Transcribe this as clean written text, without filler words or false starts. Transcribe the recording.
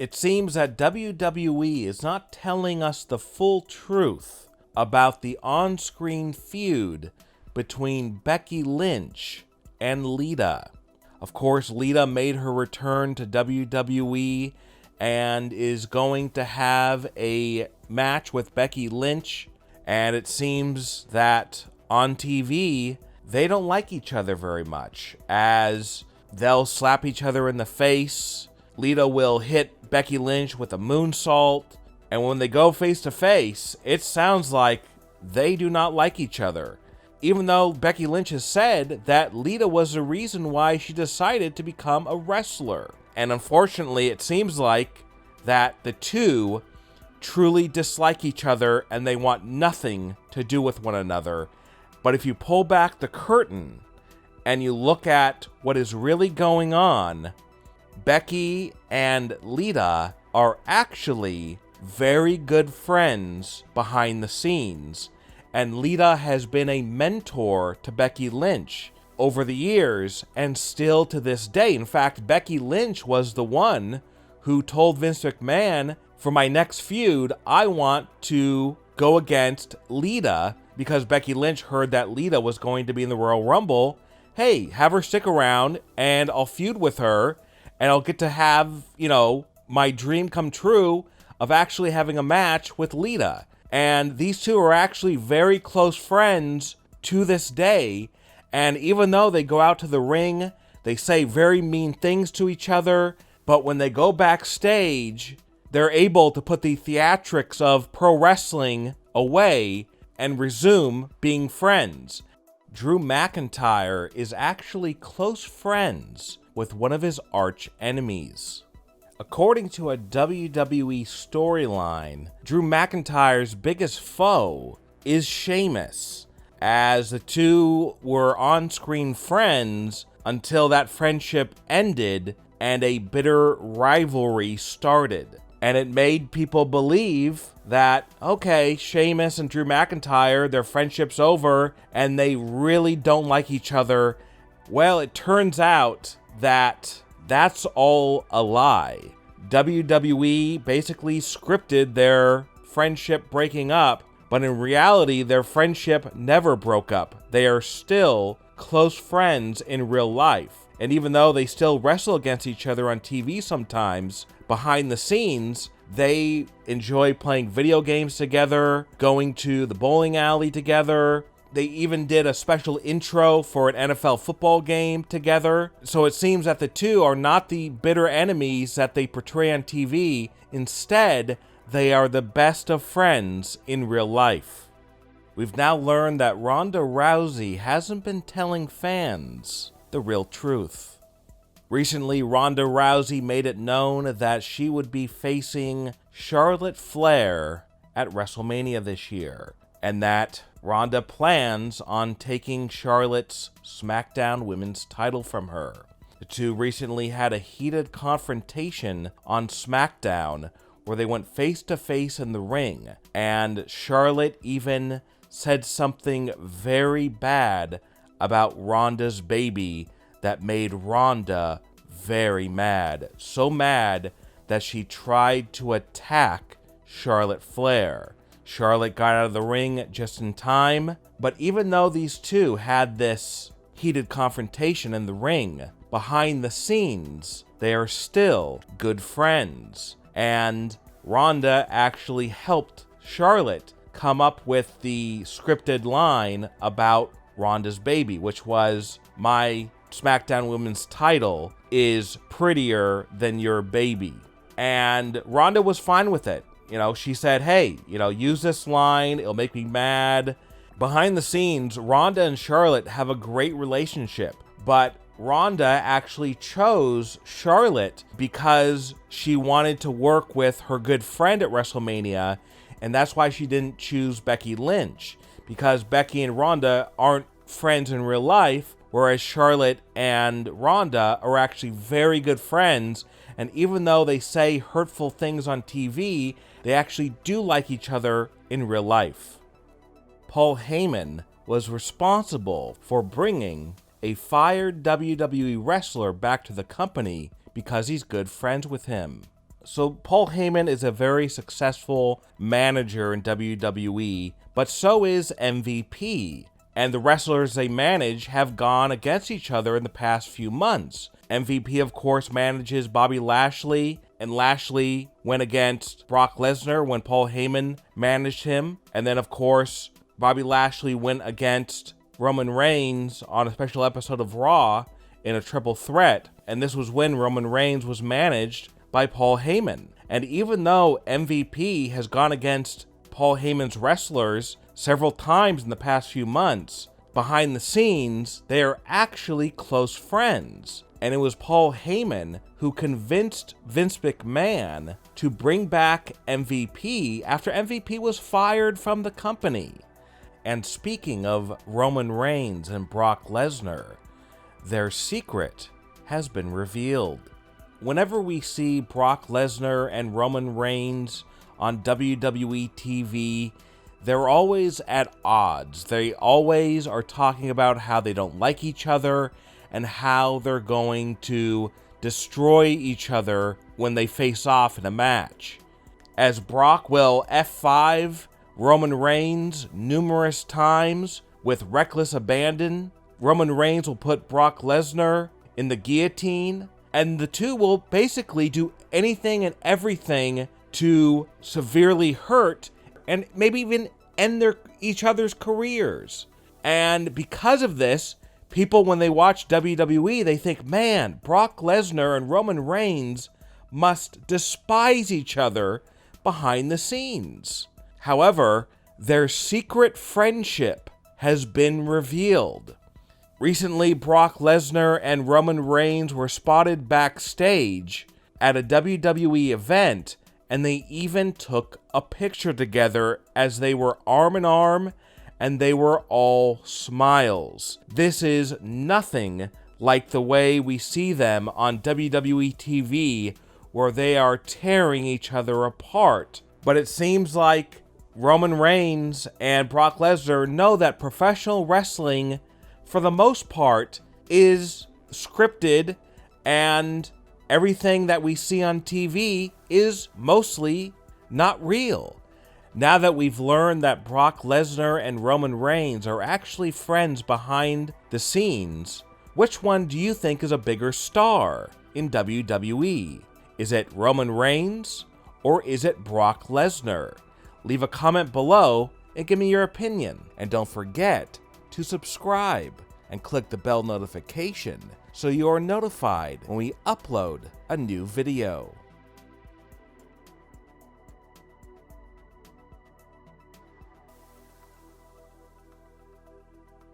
It seems that WWE is not telling us the full truth about the on-screen feud between Becky Lynch and Lita. Of course, Lita made her return to WWE and is going to have a match with Becky Lynch, and it seems that on TV, they don't like each other very much, as they'll slap each other in the face. Lita will hit Becky Lynch with a moonsault, and when they go face to face, it sounds like they do not like each other. Even though Becky Lynch has said that Lita was the reason why she decided to become a wrestler. And unfortunately, it seems like that the two truly dislike each other and they want nothing to do with one another. But if you pull back the curtain and you look at what is really going on, Becky and Lita are actually very good friends behind the scenes. And Lita has been a mentor to Becky Lynch over the years and still to this day. In fact, Becky Lynch was the one who told Vince McMahon, for my next feud, I want to go against Lita, because Becky Lynch heard that Lita was going to be in the Royal Rumble. Hey, have her stick around and I'll feud with her and I'll get to have, my dream come true of actually having a match with Lita. And these two are actually very close friends to this day. And even though they go out to the ring, they say very mean things to each other. But when they go backstage, they're able to put the theatrics of pro wrestling away and resume being friends. Drew McIntyre is actually close friends with one of his arch enemies. According to a WWE storyline, Drew McIntyre's biggest foe is Sheamus, as the two were on-screen friends until that friendship ended and a bitter rivalry started. And it made people believe that, okay, Sheamus and Drew McIntyre, their friendship's over and they really don't like each other. Well, it turns out that that's all a lie. WWE basically scripted their friendship breaking up, but in reality, their friendship never broke up. They are still close friends in real life. And even though they still wrestle against each other on TV sometimes, behind the scenes, they enjoy playing video games together, going to the bowling alley together. They even did a special intro for an NFL football game together. So it seems that the two are not the bitter enemies that they portray on TV. Instead, they are the best of friends in real life. We've now learned that Ronda Rousey hasn't been telling fans the real truth. Recently, Ronda Rousey made it known that she would be facing Charlotte Flair at WrestleMania this year, and that Ronda plans on taking Charlotte's SmackDown Women's title from her. The two recently had a heated confrontation on SmackDown where they went face to face in the ring, and Charlotte even said something very bad about Ronda's baby that made Ronda very mad. So mad that she tried to attack Charlotte Flair. Charlotte got out of the ring just in time, but even though these two had this heated confrontation in the ring, behind the scenes, they are still good friends. And Ronda actually helped Charlotte come up with the scripted line about Ronda's baby, which was, my SmackDown Women's title is prettier than your baby. And Ronda was fine with it. She said, hey, use this line, it'll make me mad. Behind the scenes, Ronda and Charlotte have a great relationship, but Ronda actually chose Charlotte because she wanted to work with her good friend at WrestleMania, and that's why she didn't choose Becky Lynch, because Becky and Ronda aren't friends in real life, whereas Charlotte and Ronda are actually very good friends, and even though they say hurtful things on TV, they actually do like each other in real life. Paul Heyman was responsible for bringing a fired WWE wrestler back to the company because he's good friends with him. So Paul Heyman is a very successful manager in WWE, but so is MVP. And the wrestlers they manage have gone against each other in the past few months. MVP, of course, manages Bobby Lashley, and Lashley went against Brock Lesnar when Paul Heyman managed him. And then, of course, Bobby Lashley went against Roman Reigns on a special episode of Raw in a triple threat. And this was when Roman Reigns was managed by Paul Heyman. And even though MVP has gone against Paul Heyman's wrestlers several times in the past few months, behind the scenes, they are actually close friends. And it was Paul Heyman who convinced Vince McMahon to bring back MVP after MVP was fired from the company. And speaking of Roman Reigns and Brock Lesnar, their secret has been revealed. Whenever we see Brock Lesnar and Roman Reigns on WWE TV, they're always at odds. They always are talking about how they don't like each other and how they're going to destroy each other when they face off in a match. As Brock will F5 Roman Reigns numerous times with reckless abandon, Roman Reigns will put Brock Lesnar in the guillotine, and the two will basically do anything and everything to severely hurt and maybe even end each other's careers. And because of this, people, when they watch WWE, they think, man, Brock Lesnar and Roman Reigns must despise each other behind the scenes. However, their secret friendship has been revealed. Recently, Brock Lesnar and Roman Reigns were spotted backstage at a WWE event, and they even took a picture together as they were arm in arm, and they were all smiles. This is nothing like the way we see them on WWE TV, where they are tearing each other apart. But it seems like Roman Reigns and Brock Lesnar know that professional wrestling, for the most part, is scripted, and everything that we see on TV is mostly not real. Now that we've learned that Brock Lesnar and Roman Reigns are actually friends behind the scenes, which one do you think is a bigger star in WWE? Is it Roman Reigns or is it Brock Lesnar? Leave a comment below and give me your opinion. And don't forget to subscribe and click the bell notification so you are notified when we upload a new video.